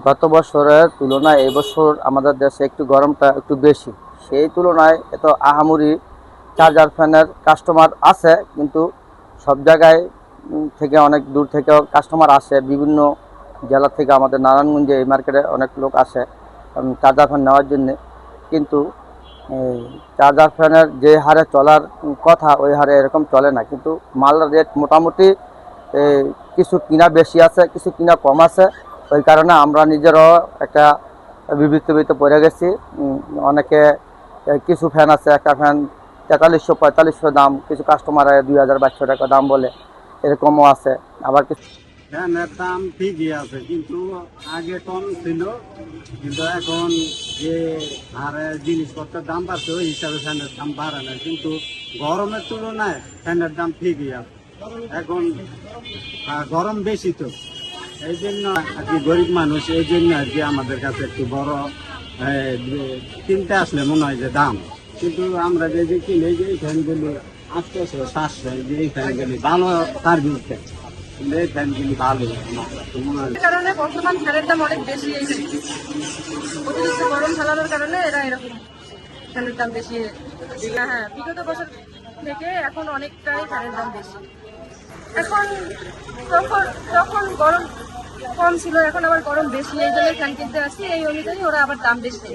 গত বছরের তুলনায় এই বছর আমাদের দেশে একটু গরমটা একটু বেশি। সেই তুলনায় এত আহামরি চার্জার ফ্যানের কাস্টমার আছে, কিন্তু সব জায়গায় থেকে অনেক দূর থেকেও কাস্টমার আসে। বিভিন্ন জেলা থেকে আমাদের নারায়ণগঞ্জে এই মার্কেটে অনেক লোক আসে চার্জার ফ্যান নেওয়ার জন্যে। কিন্তু এই চার্জার ফ্যানের যে হারে চলার কথা ওই হারে এরকম চলে না। কিন্তু মালের রেট মোটামুটি কিছু কিনা বেশি আছে, কিছু কিনা কম আছে। ওই কারণে আমরা নিজেরাও একটা বিবৃতিতে পড়ে গেছি। অনেকে কিছু ফ্যান আছে, একটা ফ্যান 4300-4500 দাম, কিছু কাস্টমার 2200 টাকা দাম বলে, এরকমও আছে। আবার কিছু ফ্যানের দাম ঠিকই আছে, কিন্তু আগে কম ছিল, কিন্তু এখন যে হারে জিনিসপত্রের দাম বাড়ছে ওই হিসাবে ফ্যানের দাম বাড়ে না। কিন্তু গরমের তুলনায় ফ্যানের দাম ঠিকই আছে। এখন গরম বেশি, তো এই জন্য আর কি গরিব মানুষ, এই জন্য আর কি আমাদের কাছে একটু বড় কিনতে আসলে মনে হয় যে দাম। কিন্তু আমরা যে কিনে যে এই ফ্যানগুলি 800-700, যে এই ফ্যানগুলি ভালো সার্ভিস দেয়, এই ফ্যানগুলি ভালো কারণে বর্তমান ফ্যানের দাম অনেক বেশি। অতিরিক্ত গরম ফেলানোর কারণে এরা এরকম ফ্যানের দাম বেশি। হ্যাঁ, বিগত বছর থেকে এখন অনেকটাই ফ্যানের দাম বেশি। এখন তখন তখন গরম কম ছিল, এখন আবার গরম বেশি, এই জন্য ফ্যান কিনতে আসছি, এই অনুযায়ী ওরা আবার দাম বেশি।